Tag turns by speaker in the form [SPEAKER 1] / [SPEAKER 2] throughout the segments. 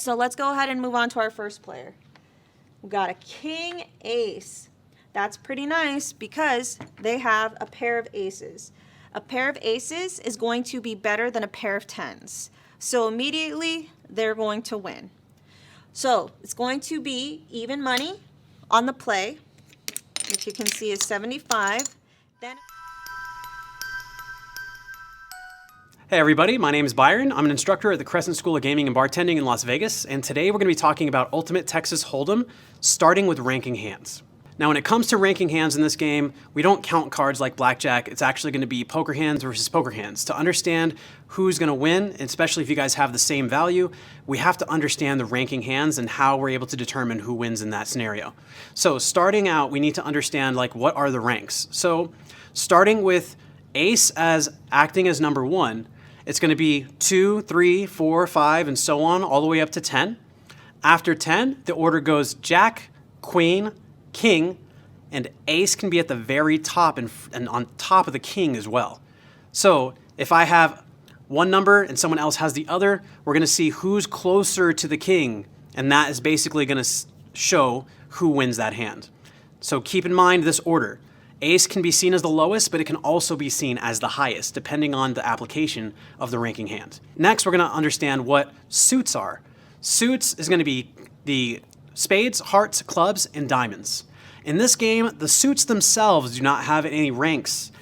[SPEAKER 1] So let's go ahead and move on to our first player. We've got a king ace. That's pretty nice because they have a pair of aces. A pair of aces is going to be better than a pair of tens. So immediately they're going to win. So it's going to be even money on the play, which you can see is 75. Then
[SPEAKER 2] Hey everybody, my name is Byron. I'm an instructor at the Crescent School of Gaming and Bartending in Las Vegas, and today we're going to be talking about Ultimate Texas Hold'em, starting with ranking hands. Now when it comes to ranking hands in this game, we don't count cards like blackjack. It's actually going to be poker hands versus poker hands. To understand who's going to win, especially if you guys have the same value, we have to understand the ranking hands and how we're able to determine who wins in that scenario. So starting out, we need to understand what are the ranks. So starting with ace as acting as number one, it's going to be 2, 3, 4, 5, and so on, all the way up to 10. After 10, the order goes jack, queen, king, and ace can be at the very top and on top of the king as well. So if I have one number and someone else has the other, we're going to see who's closer to the king, and that is basically going to show who wins that hand. So keep in mind this order. Ace can be seen as the lowest, but it can also be seen as the highest, depending on the application of the ranking hand. Next, we're going to understand what suits are. Suits is going to be the spades, hearts, clubs, and diamonds. In this game, the suits themselves do not have any ranks,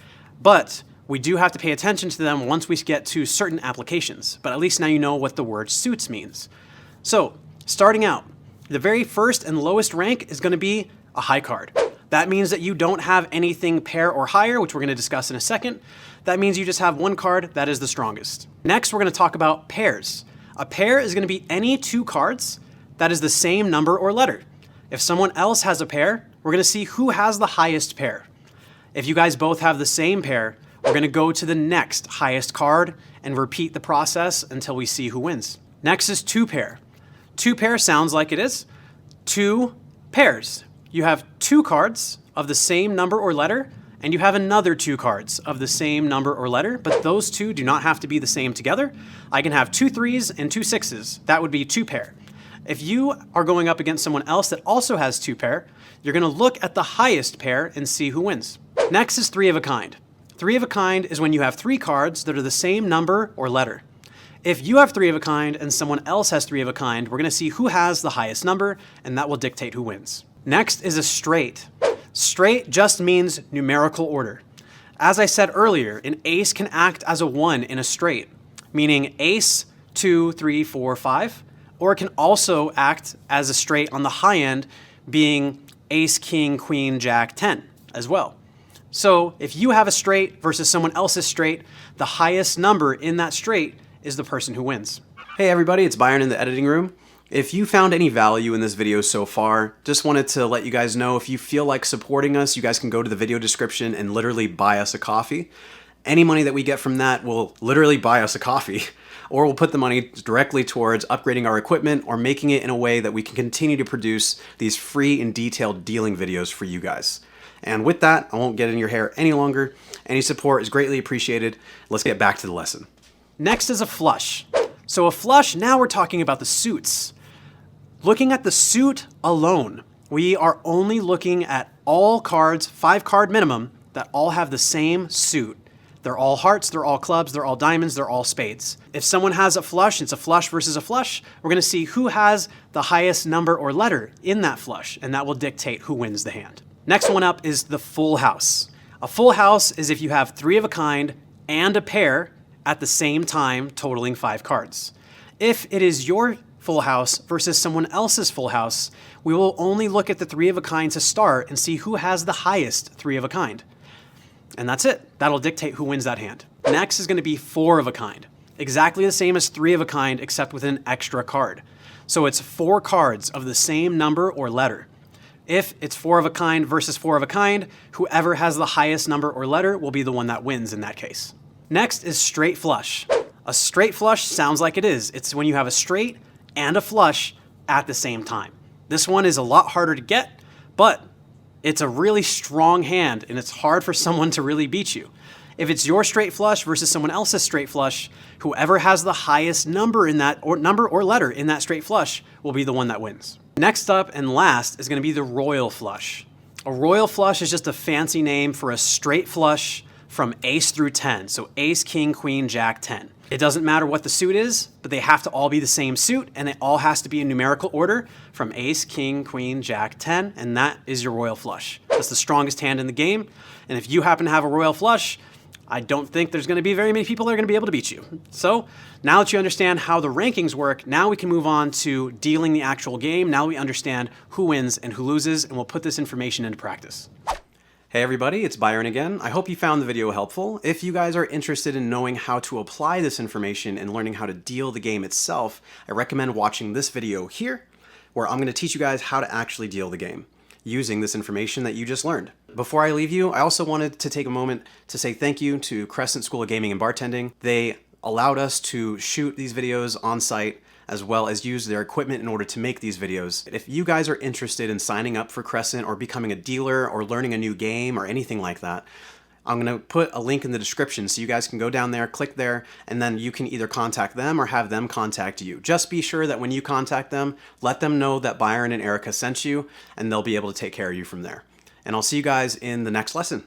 [SPEAKER 2] but we do have to pay attention to them once we get to certain applications. But at least now you know what the word suits means. So, starting out, the very first and lowest rank is going to be a high card. That means that you don't have anything pair or higher, which we're going to discuss in a second. That means you just have one card that is the strongest. Next, we're going to talk about pairs. A pair is going to be any two cards that is the same number or letter. If someone else has a pair, we're going to see who has the highest pair. If you guys both have the same pair, we're going to go to the next highest card and repeat the process until we see who wins. Next is two pair. Two pair sounds like it is two pairs. You have two cards of the same number or letter, and you have another two cards of the same number or letter, but those two do not have to be the same together. I can have 2 3s and 2 6s. That would be two pair. If you are going up against someone else that also has two pair, you're going to look at the highest pair and see who wins. Next is three of a kind. Three of a kind is when you have three cards that are the same number or letter. If you have three of a kind and someone else has three of a kind, we're going to see who has the highest number, and that will dictate who wins. Next is a straight. Straight just means numerical order. As I said earlier, an ace can act as a 1 in a straight, meaning ace, 2, 3, 4, 5, or it can also act as a straight on the high end, being ace, king, queen, jack, 10 as well. So if you have a straight versus someone else's straight, the highest number in that straight is the person who wins. Hey everybody, it's Byron in the editing room. If you found any value in this video so far, just wanted to let you guys know if you feel like supporting us, you guys can go to the video description and literally buy us a coffee. Any money that we get from that will literally buy us a coffee, or we'll put the money directly towards upgrading our equipment or making it in a way that we can continue to produce these free and detailed dealing videos for you guys. And with that, I won't get in your hair any longer. Any support is greatly appreciated. Let's get back to the lesson. Next is a flush. So a flush, now we're talking about the suits. Looking at the suit alone, we are only looking at all cards, 5 card minimum, that all have the same suit. They're all hearts, they're all clubs, they're all diamonds, they're all spades. If someone has a flush, it's a flush versus a flush, we're going to see who has the highest number or letter in that flush, and that will dictate who wins the hand. Next one up is the full house. A full house is if you have 3 of a kind and a pair at the same time, totaling 5 cards. If it is your full house versus someone else's full house, we will only look at the 3 of a kind to start and see who has the highest 3 of a kind. And that's it. That'll dictate who wins that hand. Next is going to be 4 of a kind. Exactly the same as 3 of a kind, except with an extra card. So it's 4 cards of the same number or letter. If it's 4 of a kind versus 4 of a kind, whoever has the highest number or letter will be the one that wins in that case. Next is straight flush. A straight flush sounds like it is. It's when you have a straight and a flush at the same time. This one is a lot harder to get, but it's a really strong hand and it's hard for someone to really beat you. If it's your straight flush versus someone else's straight flush, whoever has the highest number in that, or number or letter in that straight flush, will be the one that wins. Next up and last is going to be the royal flush. A royal flush is just a fancy name for a straight flush from ace through 10. So ace, king, queen, jack, 10. It doesn't matter what the suit is, but they have to all be the same suit, and it all has to be in numerical order from ace, king, queen, jack, 10, and that is your royal flush. That's the strongest hand in the game, and if you happen to have a royal flush, I don't think there's going to be very many people that are going to be able to beat you. So now that you understand how the rankings work, now we can move on to dealing the actual game. Now we understand who wins and who loses, and we'll put this information into practice. Hey everybody, it's Byron again. I hope you found the video helpful. If you guys are interested in knowing how to apply this information and learning how to deal the game itself, I recommend watching this video here, where I'm going to teach you guys how to actually deal the game using this information that you just learned. Before I leave you, I also wanted to take a moment to say thank you to Crescent School of Gaming and Bartending. They allowed us to shoot these videos on site as well as use their equipment in order to make these videos. If you guys are interested in signing up for Crescent or becoming a dealer or learning a new game or anything like that, I'm gonna put a link in the description so you guys can go down there, click there, and then you can either contact them or have them contact you. Just be sure that when you contact them, let them know that Byron and Erika sent you, and they'll be able to take care of you from there. And I'll see you guys in the next lesson.